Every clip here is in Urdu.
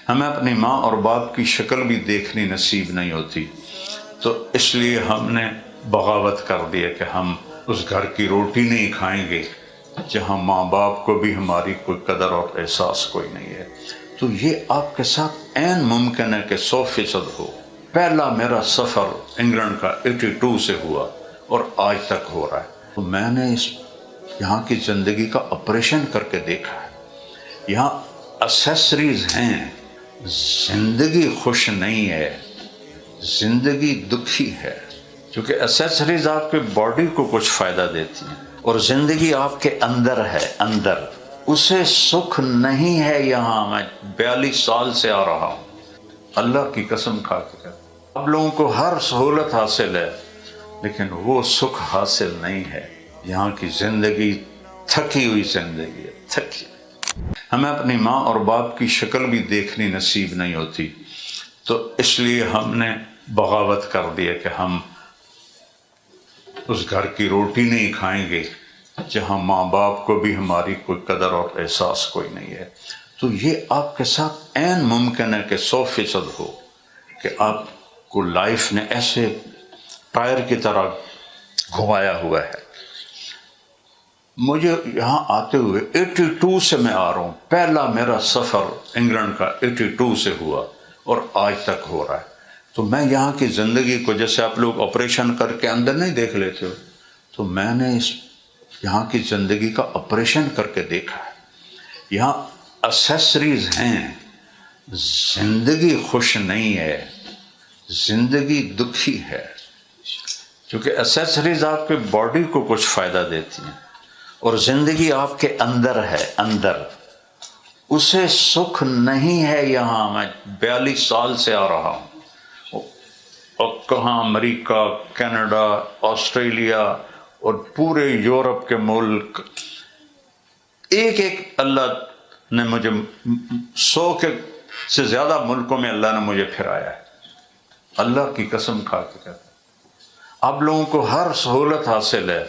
ہمیں اپنی ماں اور باپ کی شکل بھی دیکھنی نصیب نہیں ہوتی، تو اس لیے ہم نے بغاوت کر دیا کہ ہم اس گھر کی روٹی نہیں کھائیں گے جہاں ماں باپ کو بھی ہماری کوئی قدر اور احساس کوئی نہیں ہے۔ تو یہ آپ کے ساتھ عین ممکن ہے کہ 100% ہو۔ پہلا میرا سفر انگلینڈ کا 82 سے ہوا اور آج تک ہو رہا ہے۔ تو میں نے یہاں کی زندگی کا آپریشن کر کے دیکھا ہے۔ یہاں اسیسریز ہیں، زندگی خوش نہیں ہے، زندگی دکھی ہے، کیونکہ اسیسریز آپ کے باڈی کو کچھ فائدہ دیتی ہیں اور زندگی آپ کے اندر ہے، اندر اسے سکھ نہیں ہے۔ یہاں میں 42 سال سے آ رہا ہوں، اللہ کی قسم کھا کے کہتا ہوں، آپ لوگوں کو ہر سہولت حاصل ہے لیکن وہ سکھ حاصل نہیں ہے۔ یہاں کی زندگی تھکی ہوئی زندگی ہے، تھکی۔ ہمیں اپنی ماں اور باپ کی شکل بھی دیکھنی نصیب نہیں ہوتی، تو اس لیے ہم نے بغاوت کر دیا کہ ہم اس گھر کی روٹی نہیں کھائیں گے جہاں ماں باپ کو بھی ہماری کوئی قدر اور احساس کوئی نہیں ہے۔ تو یہ آپ کے ساتھ عین ممکن ہے کہ 100% ہو کہ آپ کو لائف نے ایسے ٹائر کی طرح گھمایا ہوا ہے۔ مجھے یہاں آتے ہوئے 82 سے میں آ رہا ہوں، پہلا میرا سفر انگلینڈ کا 82 سے ہوا اور آج تک ہو رہا ہے۔ تو میں یہاں کی زندگی کو، جیسے آپ لوگ آپریشن کر کے اندر نہیں دیکھ لیتے ہو، تو میں نے یہاں کی زندگی کا آپریشن کر کے دیکھا ہے۔ یہاں اسیسریز ہیں، زندگی خوش نہیں ہے، زندگی دکھی ہے، کیونکہ اسیسریز آپ کے باڈی کو کچھ فائدہ دیتی ہیں اور زندگی آپ کے اندر ہے، اندر اسے سکھ نہیں ہے۔ یہاں میں 42 سال سے آ رہا ہوں، اور کہاں امریکہ، کینیڈا، آسٹریلیا اور پورے یورپ کے ملک، ایک اللہ نے مجھے 100 کے سے زیادہ ملکوں میں اللہ نے مجھے پھرایا ہے۔ اللہ کی قسم کھا کے کہتا ہوں، آپ لوگوں کو ہر سہولت حاصل ہے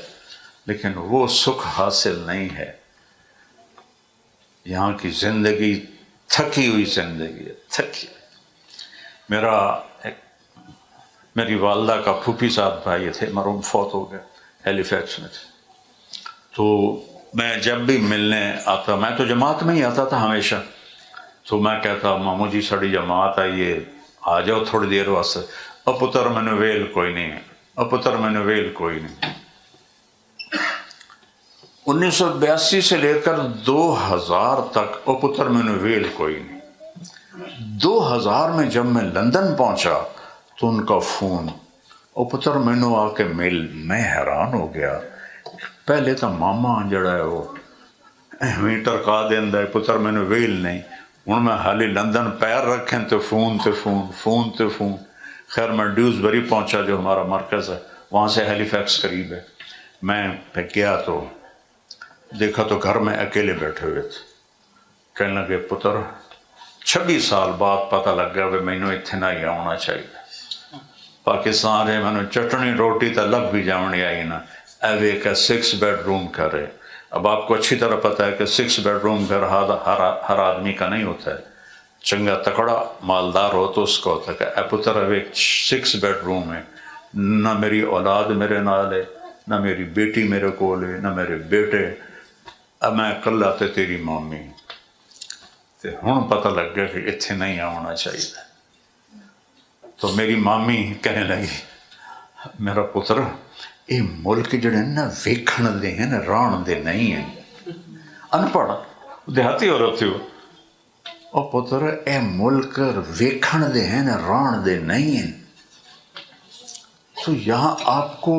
لیکن وہ سکھ حاصل نہیں ہے۔ یہاں کی زندگی تھکی ہوئی زندگی ہے، تھکی۔ میری والدہ کا پھوپھی صاحب بھائی تھے، مرحوم، فوت ہو گئے، ہیلی فیکس میں تھے۔ تو میں جب بھی ملنے آتا، میں تو جماعت میں ہی آتا تھا ہمیشہ، تو میں کہتا، مامو جی سڑی جماعت آئیے، آ جاؤ تھوڑی دیر واسطے۔ اور پتر میں نے ویل کوئی نہیں ہے، اور پتر میں نے ویل کوئی نہیں۔ 1982 سے لے کر 2000 تک او پتر میں نے ویل کوئی نہیں۔ 2000 میں جب میں لندن پہنچا تو ان کا فون، او پتر میں نے آ کے مل، میں حیران ہو گیا۔ پہلے تو ماما جڑا ہے وہ میٹر کا دیندہ ہے، پتر میں نے ویل نہیں۔ ہوں میں حالی لندن پیر رکھیں تو فون تے فون، فون تے فون۔ خیر میں ڈیوزبری پہنچا جو ہمارا مرکز ہے، وہاں سے ہیلی فیکس قریب ہے۔ میں گیا تو دیکھا تو گھر میں اکیلے بیٹھے ہوئے تھے۔ کہنے لگے، پتر 26 سال بعد پتہ لگ گیا کہ میں نے اتنے نہ ہی آنا چاہیے۔ پاکستان ہے، میں نے چٹنی روٹی تو لگ بھی جاؤنی آئی نا، ایوے کا 6 بیڈ روم گھر ہے۔ اب آپ کو اچھی طرح پتہ ہے کہ 6 بیڈ روم گھر ہر آدمی کا نہیں ہوتا ہے، چنگا تکڑا مالدار ہو تو اس کا ہوتا ہے کہ اے پتر اب ایک 6 بیڈ روم ہے، نہ میری اولاد میرے نال ہے، نہ میری بیٹی میرے کول ہے، نہ میرے بیٹے، اب میں کلا تے تیری مامی۔ تے ہن پتہ لگ گیا کہ اتنے نہیں آنا چاہیے۔ تو میری مامی کہنے لگی، میرا پتر یہ ملک جڑے نا ویکھن دے ہیں نا، ران دے نہیں ہیں۔ ان پڑھ دیہاتی عورت تھی وہ، او پتر اے ملک ویکھن دے ہیں نا، ران دے نہیں ہیں۔ تو یہاں آپ کو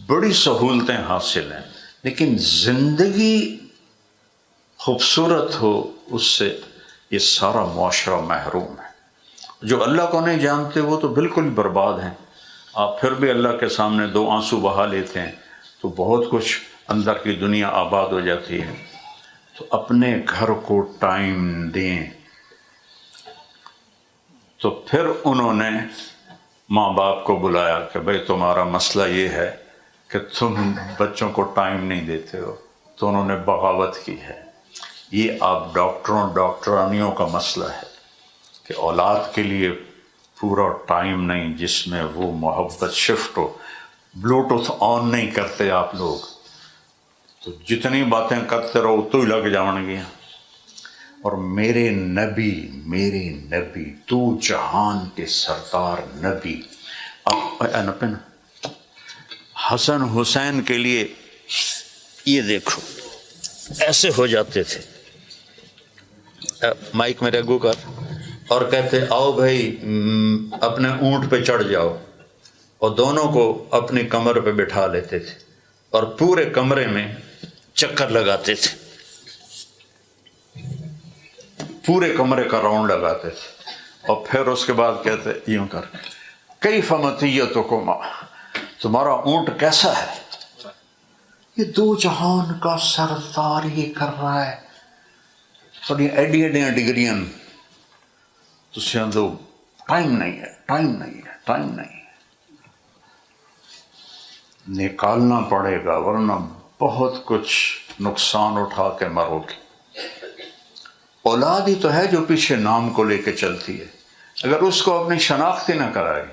بڑی سہولتیں حاصل ہیں لیکن زندگی خوبصورت ہو، اس سے یہ سارا معاشرہ محروم ہے۔ جو اللہ کو نہیں جانتے وہ تو بالکل برباد ہیں۔ آپ پھر بھی اللہ کے سامنے 2 آنسو بہا لیتے ہیں تو بہت کچھ اندر کی دنیا آباد ہو جاتی ہے۔ تو اپنے گھر کو ٹائم دیں۔ تو پھر انہوں نے ماں باپ کو بلایا کہ بھئی تمہارا مسئلہ یہ ہے کہ تم بچوں کو ٹائم نہیں دیتے ہو، تو انہوں نے بغاوت کی ہے۔ یہ آپ ڈاکٹرانیوں کا مسئلہ ہے کہ اولاد کے لیے پورا ٹائم نہیں جس میں وہ محبت شفٹ ہو. بلوٹوتھ آن نہیں کرتے آپ لوگ تو جتنی باتیں کرتے رہو تو ہی لگ جان گیا. اور میرے نبی تو جہان کے سردار نبی حسن حسین کے لیے یہ دیکھو ایسے ہو جاتے تھے. مائک میرے اگو کر اور کہتے آؤ بھائی اپنے اونٹ پہ چڑھ جاؤ اور دونوں کو اپنی کمر پہ بٹھا لیتے تھے اور پورے کمرے میں چکر لگاتے تھے, پورے کمرے کا راؤنڈ لگاتے تھے اور پھر اس کے بعد کہتے یوں کر کیف مطیتکما, تمہارا اونٹ کیسا ہے؟ یہ دو جہان کا سردار یہ کر رہا ہے. تھوڑی ایڈیاں ڈگریاں تو سیندو ٹائم نہیں ہے. نکالنا پڑے گا ورنہ بہت کچھ نقصان اٹھا کے مرو گے. اولاد ہی تو ہے جو پیچھے نام کو لے کے چلتی ہے. اگر اس کو اپنی شناختی نہ کرائے.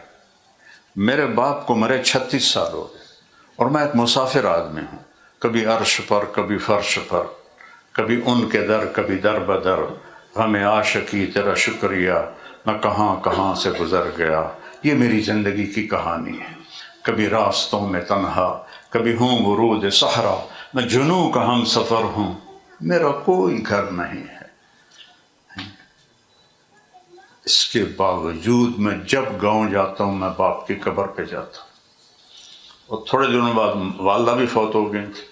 میرے باپ کو مرے 36 سال ہو گئے اور میں ایک مسافر آدمی ہوں, کبھی عرش پر کبھی فرش پر, کبھی ان کے در کبھی در بدر. ہمیں عاشقی تیرا شکریہ میں کہاں سے گزر گیا. یہ میری زندگی کی کہانی ہے. کبھی راستوں میں تنہا کبھی ہوں ورود صحرا, میں جنوں کا ہم سفر ہوں, میرا کوئی گھر نہیں ہے. اس کے باوجود میں جب گاؤں جاتا ہوں میں باپ کی قبر پہ جاتا ہوں. اور تھوڑے دنوں بعد والدہ بھی فوت ہو گئی تھی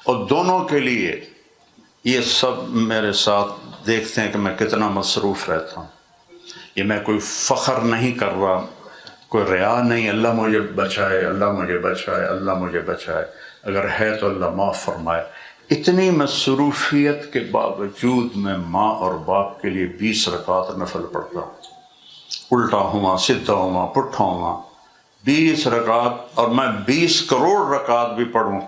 اور دونوں کے لیے یہ سب میرے ساتھ دیکھتے ہیں کہ میں کتنا مصروف رہتا ہوں. یہ میں کوئی فخر نہیں کر رہا, کوئی ریا نہیں, اللہ مجھے بچائے, اللہ مجھے بچائے, اللہ مجھے بچائے. اگر ہے تو اللہ معاف فرمائے. اتنی مصروفیت کے باوجود میں ماں اور باپ کے لیے 20 رکعت نفل پڑھتا ہوں. الٹا ہوا سیدھا ہوا پٹھا ہوا 20 رکعت. اور میں 20 کروڑ رکعت بھی پڑھوں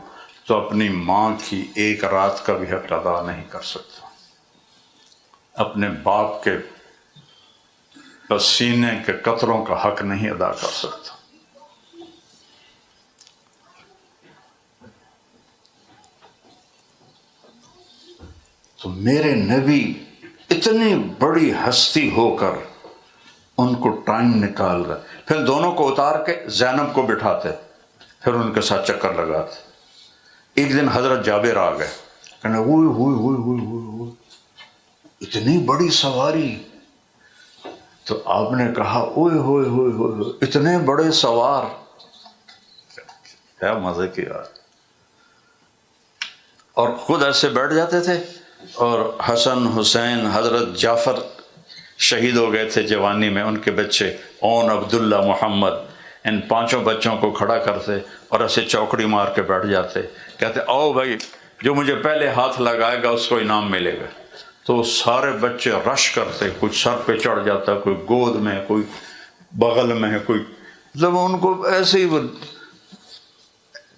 تو اپنی ماں کی ایک رات کا بھی حق ادا نہیں کر سکتا. اپنے باپ کے پسینے کے قطروں کا حق نہیں ادا کر سکتا. تو میرے نبی اتنی بڑی ہستی ہو کر ان کو ٹائم نکال رہے, پھر دونوں کو اتار کے زینب کو بٹھاتے, پھر ان کے ساتھ چکر لگاتے. ایک دن حضرت جابر آ گئے, کہنے ہوئی اتنی بڑی سواری. تو آپ نے کہا اوئے ہوئے ہوئے ہوئے اتنے بڑے سوار, کیا مزے کی بات. اور خود ایسے بیٹھ جاتے تھے. اور حسن حسین حضرت جعفر شہید ہو گئے تھے جوانی میں, ان کے بچے اون عبداللہ محمد, ان 5 بچوں کو کھڑا کرتے اور ایسے چوکڑی مار کے بیٹھ جاتے, کہتے آؤ بھائی جو مجھے پہلے ہاتھ لگائے گا اس کو انعام ملے گا. تو سارے بچے رش کرتے, کچھ سر پہ چڑھ جاتا, کوئی گود میں, کوئی بغل میں, کوئی جب ان کو ایسے ہی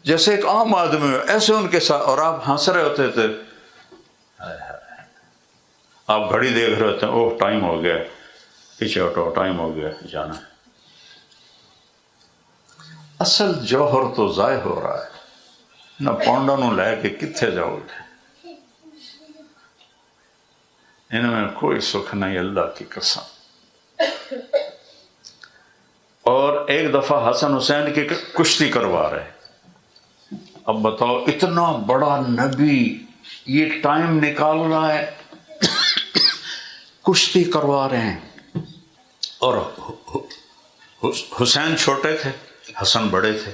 جیسے ایک عام آدمی ایسے ان کے ساتھ. اور آپ ہنس رہے ہوتے تھے, آپ گھڑی دیکھ رہے ہوتے ہیں, اوہ ٹائم ہو گیا, پیچھے ہٹو ٹائم ہو گیا جانا ہے. اصل جوہر تو ضائع ہو رہا ہے. نہ پونڈا نو لے کے کتنے جاؤ گے, ان میں کوئی سکھ نہیں, اللہ کی قسم. اور ایک دفعہ حسن حسین کی کشتی کروا رہے. اب بتاؤ اتنا بڑا نبی یہ ٹائم نکال رہا ہے, کشتی کروا رہے ہیں. اور حسین چھوٹے تھے, حسن بڑے تھے,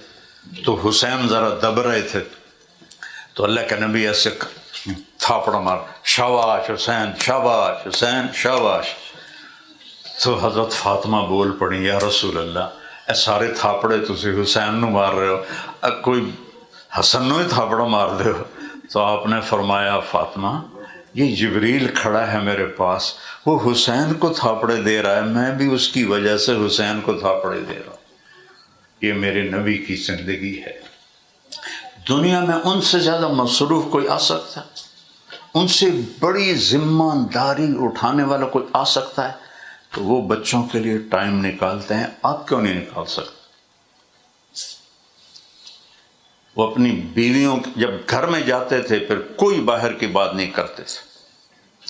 تو حسین ذرا دب رہے تھے. تو اللہ کے نبی ایسے تھاپڑا مار, شاباش حسین شاباش حسین شاباش. تو حضرت فاطمہ بول پڑی, یا رسول اللہ اے سارے تھاپڑے تسی حسین نو مار رہے ہو, کوئی حسن نو ہی تھاپڑا مار دے ہو. تو آپ نے فرمایا فاطمہ یہ جبریل کھڑا ہے میرے پاس, وہ حسین کو تھاپڑے دے رہا ہے, میں بھی اس کی وجہ سے حسین کو تھاپڑے دے رہا ہوں. یہ میرے نبی کی زندگی ہے. دنیا میں ان سے زیادہ مصروف کوئی آ سکتا؟ ان سے بڑی ذمہ داری اٹھانے والا کوئی آ سکتا ہے تو وہ بچوں کے لیے ٹائم نکالتے ہیں، آپ کیوں نہیں نکال سکتے؟ وہ اپنی بیویوں جب گھر میں جاتے تھے پھر کوئی باہر کی بات نہیں کرتے تھے،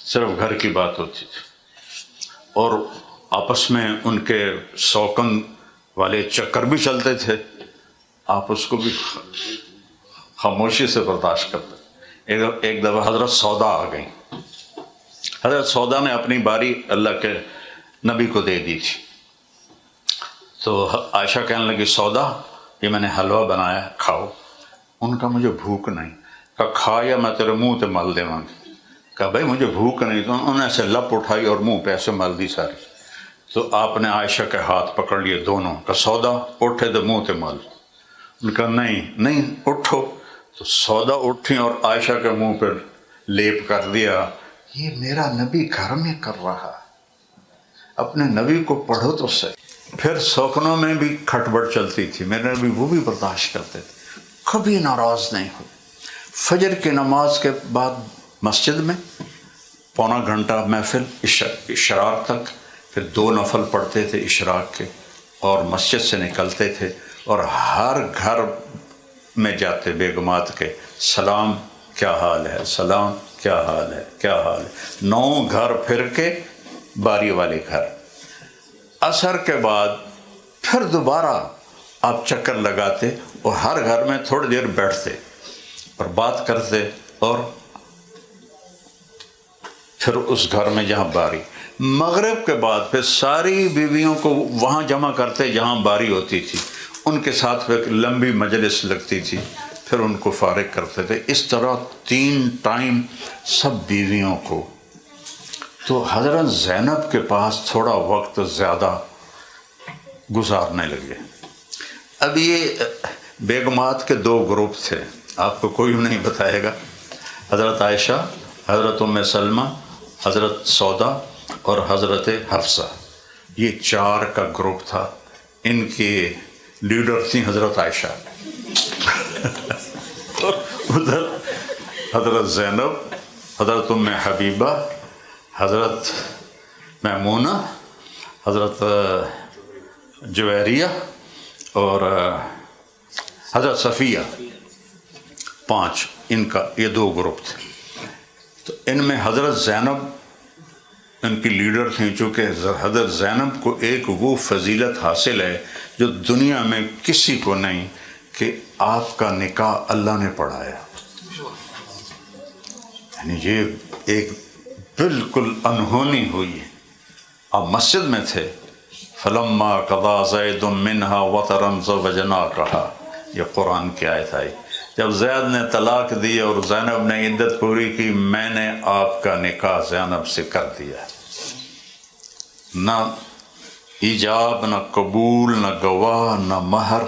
صرف گھر کی بات ہوتی تھی، اور آپس میں ان کے سوکن والے چکر بھی چلتے تھے، آپ اس کو بھی خاموشی سے برداشت کرتے۔ ایک دفعہ حضرت سودا آ گئی، حضرت سودا نے اپنی باری اللہ کے نبی کو دے دی تھی، تو عائشہ کہنے لگی سودا یہ میں نے حلوہ بنایا کھاؤ۔ ان کا مجھے بھوک نہیں، کہا کھا یا میں تیرے منہ تے مل دے مان، کہا بھائی مجھے بھوک نہیں، تو انہوں نے ایسے لپ اٹھائی اور منہ پہ ایسے مل دی ساری، تو آپ نے عائشہ کے ہاتھ پکڑ لیے دونوں، کہا سودا اٹھے تو منہ تے مل، ان کا نہیں اٹھو، تو سودا اٹھی اور عائشہ کے منہ پر لیپ کر دیا۔ یہ میرا نبی گھر میں کر رہا ہے، اپنے نبی کو پڑھو تو صحیح۔ پھر سوکنوں میں بھی کھٹبڑ چلتی تھی، میرے نبی وہ بھی برداشت کرتے تھے، کبھی ناراض نہیں ہوئے۔ فجر کی نماز کے بعد مسجد میں پونا گھنٹہ محفل اشراق تک، پھر 2 نفل پڑھتے تھے اشراق کے اور مسجد سے نکلتے تھے، اور ہر گھر میں جاتے بیگمات کے سلام کیا حال ہے، سلام کیا حال ہے، کیا حال ہے، 9 گھر پھر کے باری والے گھر۔ عصر کے بعد پھر دوبارہ آپ چکر لگاتے اور ہر گھر میں تھوڑی دیر بیٹھتے اور بات کرتے، اور پھر اس گھر میں جہاں باری۔ مغرب کے بعد پھر ساری بیویوں کو وہاں جمع کرتے جہاں باری ہوتی تھی، ان کے ساتھ پھر لمبی مجلس لگتی تھی، پھر ان کو فارغ کرتے تھے۔ اس طرح 3 ٹائم سب بیویوں کو۔ تو حضرت زینب کے پاس تھوڑا وقت زیادہ گزارنے لگے۔ اب یہ بیگمات کے 2 گروپ تھے، آپ کو کوئی نہیں بتائے گا، حضرت عائشہ، حضرت ام سلمہ، حضرت سودا اور حضرت حفصہ، یہ 4 کا گروپ تھا۔ ان کے لیڈر تھیں حضرت عائشہ، ادھر حضرت زینب، حضرت ام حبیبہ، حضرت میمونہ، حضرت جویریہ اور حضرت صفیہ، 5 ان کا یہ 2 گروپ تھے۔ تو ان میں حضرت زینب ان کی لیڈر تھیں، چونکہ حضرت زینب کو ایک وہ فضیلت حاصل ہے جو دنیا میں کسی کو نہیں، کہ آپ کا نکاح اللہ نے پڑھایا، یعنی یہ ایک بالکل انہونی ہوئی ہے۔ آپ مسجد میں تھے، فلما قضا زید منہا وطرا زوجناکہا، یہ قرآن کی آیت آئی، جب زید نے طلاق دی اور زینب نے عدت پوری کی، میں نے آپ کا نکاح زینب سے کر دیا، نہ ایجاب، نہ قبول، نہ گواہ، نہ مہر،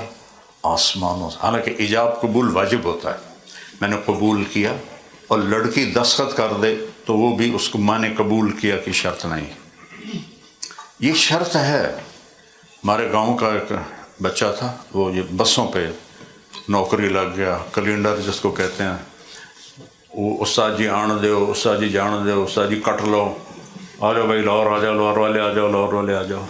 آسمانوں سے۔ حالانکہ ایجاب قبول واجب ہوتا ہے، میں نے قبول کیا، اور لڑکی دستخط کر دے تو وہ بھی اس کو میں نے قبول کیا کی شرط نہیں، یہ شرط ہے۔ ہمارے گاؤں کا ایک بچہ تھا، وہ یہ بسوں پہ نوکری لگ گیا، کلینڈر جس کو کہتے ہیں، وہ استاد جی آن دیو، استاد جی جان دیو، استاد جی کٹ لو، آ جاؤ بھائی لاہور آ جاؤ، لاہور والے آ جاؤ، لاہور والے آ جاؤ،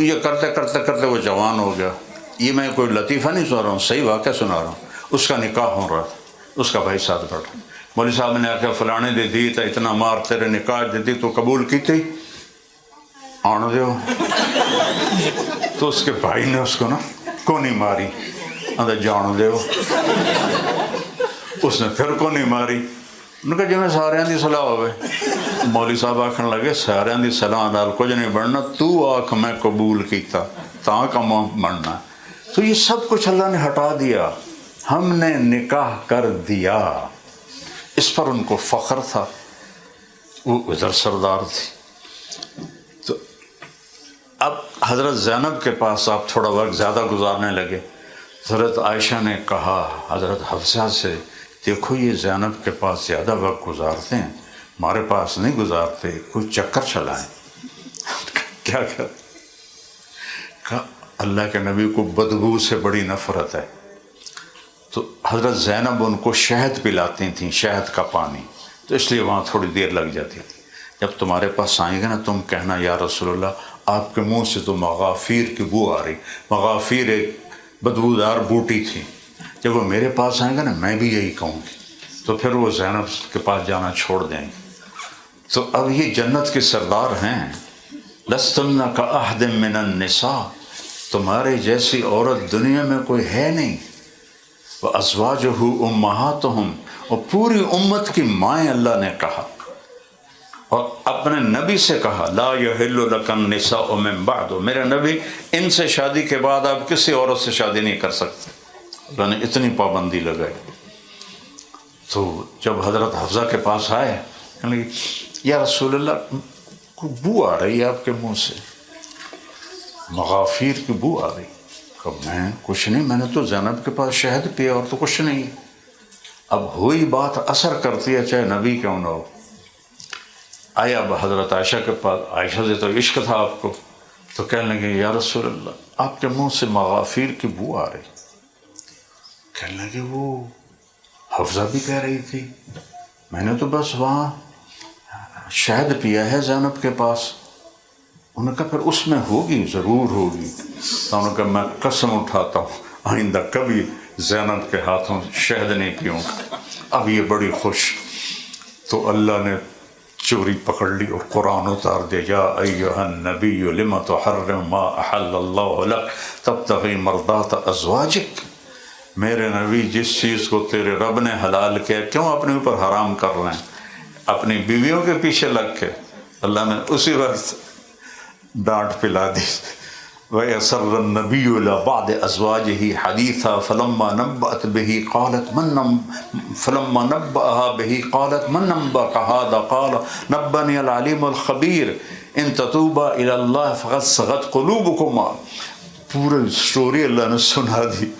یہ کرتے کرتے کرتے وہ جوان ہو گیا۔ یہ میں کوئی لطیفہ نہیں سنا رہا ہوں، صحیح واقعہ سنا رہا ہوں۔ اس کا نکاح ہو رہا تھا، اس کا بھائی ساتھ بیٹھا، مولوی صاحب نے آخیا فلانے دے دی تو اتنا مار، تیرے نکاح دیتی تو قبول کی تھی، آن دیو۔ تو اس کے بھائی نے اس کو نا کونی ماری، اندر جان دیو۔ اس نے پھر کونی ماری، انہوں نے کہا جی میں سارے دی صلاح ہوئے۔ مولوی صاحب آکھن لگے سارے دی صلاح نال کچھ نہیں بننا، تو آکھ میں قبول کیتا تاں کم بننا۔ تو یہ سب کچھ اللہ نے ہٹا دیا، ہم نے نکاح کر دیا، اس پر ان کو فخر تھا، وہ ادھر سردار تھی۔ تو اب حضرت زینب کے پاس آپ تھوڑا وقت زیادہ گزارنے لگے۔ حضرت عائشہ نے کہا حضرت حفصہ سے، دیکھو یہ زینب کے پاس زیادہ وقت گزارتے ہیں، ہمارے پاس نہیں گزارتے، کوئی چکر چلائیں۔ کیا کر؟ کہا اللہ کے نبی کو بدبو سے بڑی نفرت ہے۔ تو حضرت زینب ان کو شہد پلاتی تھیں، شہد کا پانی، تو اس لیے وہاں تھوڑی دیر لگ جاتی تھی. جب تمہارے پاس آئیں گے نا تم کہنا یا رسول اللہ آپ کے منہ سے تو مغافیر کی بو آ رہی. مغافیر ایک بدبودار بوٹی تھی. جب وہ میرے پاس آئیں گے نا میں بھی یہی کہوں گی تو پھر وہ زینب کے پاس جانا چھوڑ دیں گے. تو اب یہ جنت کے سردار ہیں. لستن کاحد من النساء، تمہارے جیسی عورت دنیا میں کوئی ہے نہیں. وازواجہ امہاتہم، اور پوری امت کی مائیں اللہ نے کہا. اور اپنے نبی سے کہا لا یحل لک النساء من بعد، میرے نبی ان سے شادی کے بعد آپ کسی عورت سے شادی نہیں کر سکتے. اللہ نے اتنی پابندی لگائی. تو جب حضرت حفصہ کے پاس آئے کہنے لگے یا رسول اللہ کوئی بو آ رہی ہے آپ کے منہ سے، مغافیر کی بو آ رہی. کہ میں کچھ نہیں، میں نے تو زینب کے پاس شہد پیا اور تو کچھ نہیں. اب ہوئی بات اثر کرتی ہے چاہے نبی کیوں نہ ہو. آیا اب حضرت عائشہ کے پاس، عائشہ سے تو عشق تھا آپ کو، تو کہنے لگے یا رسول اللہ آپ کے منہ سے مغافیر کی بو آ رہی. کہنے لگے وہ حفصہ بھی کہہ رہی تھی، میں نے تو بس وہاں شہد پیا ہے زینب کے پاس. انہوں نے کہا پھر اس میں ہوگی، ضرور ہوگی. تو انہوں نے کہا میں قسم اٹھاتا ہوں آئندہ کبھی زینب کے ہاتھوں شہد نہیں پیوں گا. اب یہ بڑی خوش. تو اللہ نے چوری پکڑ لی اور قرآن اتار دیا یا ایھا النبی لم تحرم ما احل اللہ لک تبتغی مرضات ازواجک. میرے نبی جس چیز کو تیرے رب نے حلال کیا کیوں اپنے اوپر حرام کر رہے ہیں؟ اپنی بیویوں کے پیچھے لگ کے اللہ نے اسی وقت ڈانٹ پلا دی. وَيَسَرَّ النَّبِيُّ إِلَىٰ بَعْضِ أَزْوَاجِهِ حَدِيثًا فَلَمَّا نَبَّأَتْ بِهِ قَالَتْ فَلَمَّا نَبَّأَهَا بِهِ قَالَتْ مَنْ نَبَّأَكَ هَٰذَا قَالَ نَبَّأَنِيَ الْعَلِيمُ الْخَبِيرُ إِن تَتُوبَا إِلَى اللَّهِ فَقَدْ صَغَتْ قُلُوبُكُمَا. پورے سٹوری اللہ نے سنا دی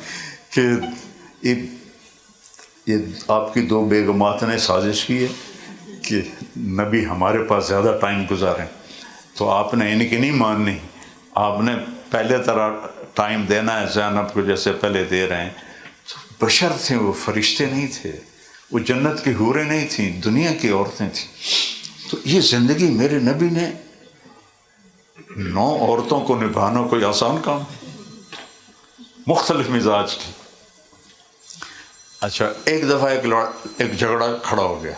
کہ یہ آپ کی دو بیگمات نے سازش کی ہے کہ نبی ہمارے پاس زیادہ ٹائم گزاریں. تو آپ نے ان کی نہیں ماننی، آپ نے پہلے طرح ٹائم دینا ہے زینب کو جیسے پہلے دے رہے ہیں. تو بشر تھے وہ، فرشتے نہیں تھے، وہ جنت کی حوریں نہیں تھیں، دنیا کی عورتیں تھیں. تو یہ زندگی میرے نبی نے 9 عورتوں کو نبھانا کوئی آسان کام، مختلف مزاج کی. اچھا ایک دفعہ ایک جھگڑا کھڑا ہو گیا.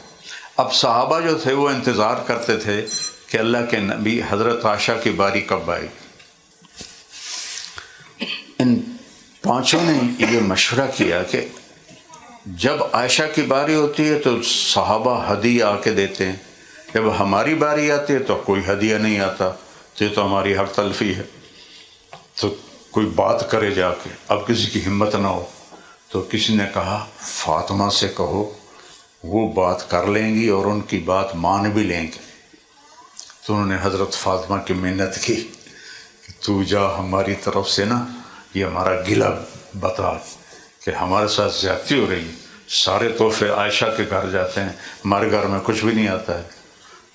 اب صحابہ جو تھے وہ انتظار کرتے تھے کہ اللہ کے نبی حضرت عائشہ کی باری کب آئے. ان 5 نے یہ مشورہ کیا کہ جب عائشہ کی باری ہوتی ہے تو صحابہ ہدیہ آ کے دیتے ہیں، جب ہماری باری آتی ہے تو کوئی ہدیہ نہیں آتا. تو یہ تو ہماری حق تلفی ہے. تو کوئی بات کرے جا کے. اب کسی کی ہمت نہ ہو تو کسی نے کہا فاطمہ سے کہو، وہ بات کر لیں گی اور ان کی بات مان بھی لیں گے. تو انہوں نے حضرت فاطمہ کی منت کی کہ تو جا ہماری طرف سے نا یہ ہمارا گلہ بتا کہ ہمارے ساتھ زیادتی ہو رہی ہے. سارے تحفے عائشہ کے گھر جاتے ہیں، ہمارے گھر میں کچھ بھی نہیں آتا ہے.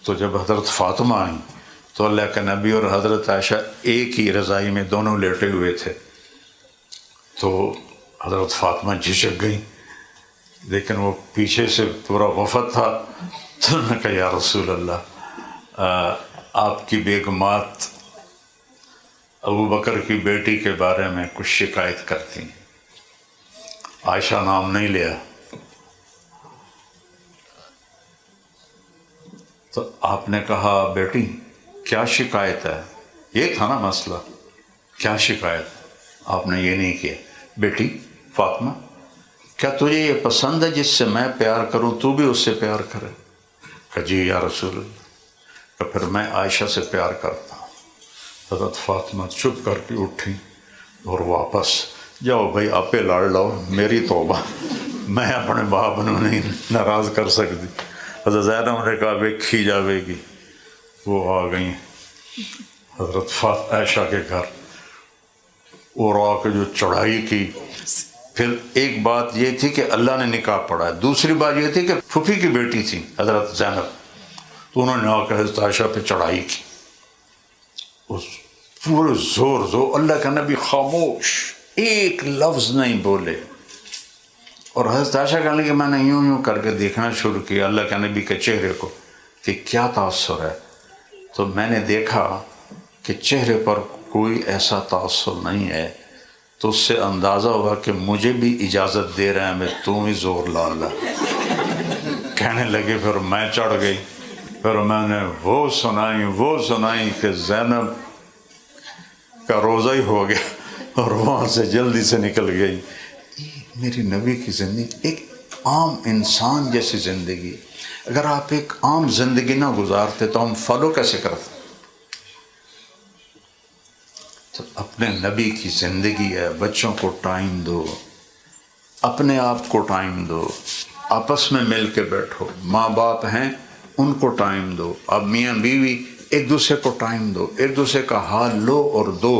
تو جب حضرت فاطمہ آئیں تو اللہ کے نبی اور حضرت عائشہ ایک ہی رضائی میں دونوں لیٹے ہوئے تھے. تو حضرت فاطمہ جھجک گئیں، لیکن وہ پیچھے سے پورا وفد تھا. تو انہوں نے کہا یا رسول اللہ آپ کی بیگمات ابو بکر کی بیٹی کے بارے میں کچھ شکایت کرتی ہیں. عائشہ نام نہیں لیا. تو آپ نے کہا بیٹی کیا شکایت ہے؟ یہ تھا نا مسئلہ، کیا شکایت؟ آپ نے یہ نہیں کیا. بیٹی فاطمہ کیا تجھے یہ پسند ہے جس سے میں پیار کروں تو بھی اس سے پیار کرے؟ کہ جی یا رسول اللہ. کہ پھر میں عائشہ سے پیار کرتا ہوں. حضرت فاطمہ چپ کر کے اٹھی اور واپس جاؤ بھائی آپے لاڑ لاؤ، میری توبہ، میں اپنے باپ کو نہیں ناراض کر سکتی. حضرت زینب نے کہا ویکھی جاوے گی. وہ آ گئیں حضرت عائشہ کے گھر اور آ کے جو چڑھائی کی. پھر ایک بات یہ تھی کہ اللہ نے نکاح پڑھا ہے، دوسری بات یہ تھی کہ پھوپھی کی بیٹی تھی حضرت زینب. تو انہوں نے آ کے حضرت عائشہ پہ چڑھائی کی. اس پورے زور اللہ کا نبی خاموش، ایک لفظ نہیں بولے. اور حضرت عائشہ کہنے لگی کہ میں نے یوں کر کے دیکھنا شروع کیا اللہ کے نبی کے چہرے کو کہ کیا تاثر ہے، تو میں نے دیکھا کہ چہرے پر کوئی ایسا تاثر نہیں ہے، تو اس سے اندازہ ہوا کہ مجھے بھی اجازت دے رہے ہیں، میں تم ہی زور لا لا۔ کہنے لگے پھر میں چڑھ گئی، پھر میں نے وہ سنائی کہ زینب کا روزہ ہی ہو گیا اور وہاں سے جلدی سے نکل گئی۔ میری نبی کی زندگی ایک عام انسان جیسی زندگی، اگر آپ ایک عام زندگی نہ گزارتے تو ہم فالو کیسے کرتے؟ تو اپنے نبی کی زندگی ہے، بچوں کو ٹائم دو، اپنے آپ کو ٹائم دو، آپس میں مل کے بیٹھو، ماں باپ ہیں ان کو ٹائم دو، اب میاں بیوی ایک دوسرے کو ٹائم دو، ایک دوسرے کا حال لو اور دو،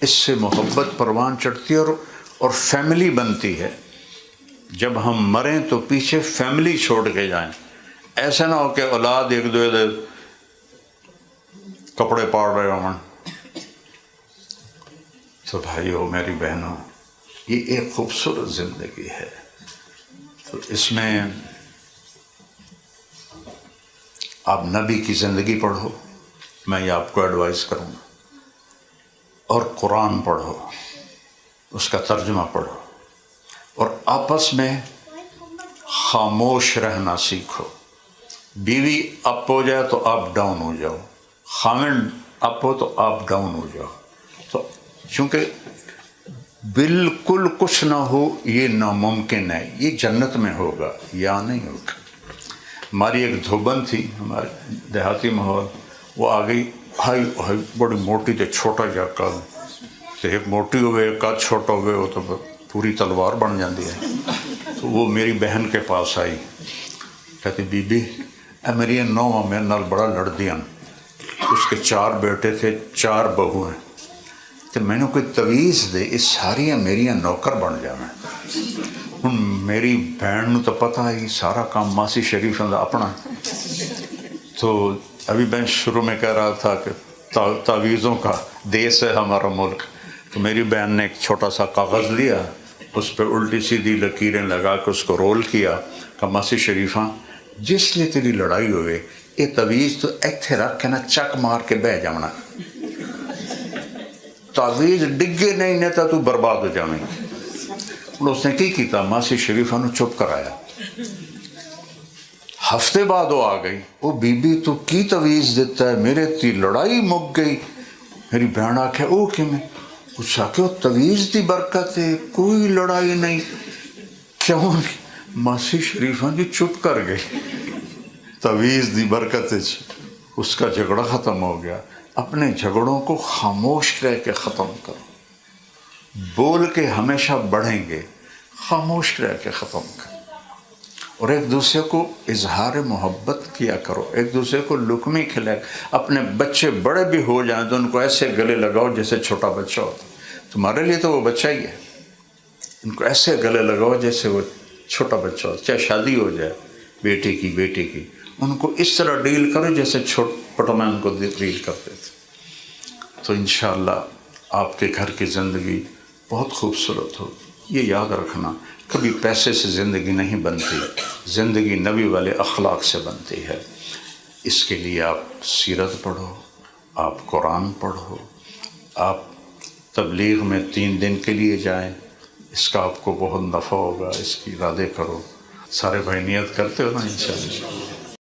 اس سے محبت پروان چڑھتی ہے اور فیملی بنتی ہے۔ جب ہم مریں تو پیچھے فیملی چھوڑ کے جائیں، ایسا نہ ہو کہ اولاد ایک دوسرے کپڑے پاڑ رہے ہوں۔ تو بھائیو، میری بہنوں، یہ ایک خوبصورت زندگی ہے، تو اس میں آپ نبی کی زندگی پڑھو، میں یہ آپ کو ایڈوائز کروں گا، اور قرآن پڑھو، اس کا ترجمہ پڑھو، اور آپس میں خاموش رہنا سیکھو۔ بیوی اپ ہو جائے تو آپ ڈاؤن ہو جاؤ، خاوند اپ ہو تو آپ ڈاؤن ہو جاؤ، تو چونکہ بالکل کچھ نہ ہو یہ ناممکن ہے، یہ جنت میں ہوگا یا نہیں ہوگا۔ ہماری ایک دھوبن تھی ہمارے دیہاتی ماحول، وہ آ گئی، ہائی بڑی موٹی تے چھوٹا جا قد، تے ایک موٹی ہوئے ایک قد چھوٹا ہوئے وہ تو پوری تلوار بن جاتی ہے۔ تو وہ میری بہن کے پاس آئی، کہتی بی بی اے میری نوواں میرے نال بڑا لڑدیاں، اس کے 4 بیٹے تھے 4 بہو ہیں، تو میں نے کوئی تویز دے اس ساریاں میریاں نوکر بن جاویں۔ ہن میری بہن نو تو پتہ ہے سارا کام ماسی شریف دا اپنا، تو ابھی میں شروع میں کہہ رہا تھا کہ تعویذوں کا دیس ہے ہمارا ملک، تو میری بہن نے ایک چھوٹا سا کاغذ لیا، اس پہ الٹی سیدھی لکیریں لگا کے اس کو رول کیا کہ ماسی شریفاں جس لیے تیری لڑائی ہوئے یہ تعویذ تو ایتھے رکھ کے نا چک مار کے بہ جانا، تعویذ ڈگے نہیں نہیں تو برباد ہو جائیں۔ اس نے کی کیتا، ماسی شریفہ نو چپ کرایا۔ ہفتے بعد وہ آ گئی، او بی بی تو کی تعویذ دیتا ہے، میرے تی لڑائی مک گئی۔ میری بہن آکھے او کہ میں پوچھا کہ وہ تعویذ دی برکت ہے، کوئی لڑائی نہیں، کیوں نہیں؟ ماسی شریفہ جی چپ کر گئی، تعویذ دی برکت ہے، اس کا جھگڑا ختم ہو گیا۔ اپنے جھگڑوں کو خاموش رہ کے ختم کرو، بول کے ہمیشہ بڑھیں گے، خاموش رہ کے ختم کرو، اور ایک دوسرے کو اظہار محبت کیا کرو، ایک دوسرے کو لقمے کھلائے۔ اپنے بچے بڑے بھی ہو جائیں تو ان کو ایسے گلے لگاؤ جیسے چھوٹا بچہ ہوتا، تمہارے لیے تو وہ بچہ ہی ہے، ان کو ایسے گلے لگاؤ جیسے وہ چھوٹا بچہ ہوتا، چاہے شادی ہو جائے بیٹے کی، ان کو اس طرح ڈیل کرو جیسے چھوٹا میں ان کو ڈیل کرتے تھے۔ تو انشاءاللہ آپ کے گھر کی زندگی بہت خوبصورت ہو۔ یہ یاد رکھنا، کبھی پیسے سے زندگی نہیں بنتی، زندگی نبی والے اخلاق سے بنتی ہے۔ اس کے لیے آپ سیرت پڑھو، آپ قرآن پڑھو، آپ تبلیغ میں 3 دن کے لیے جائیں، اس کا آپ کو بہت نفع ہوگا، اس کی ارادے کرو۔ سارے بھائی نیت کرتے ہو نا انشاءاللہ؟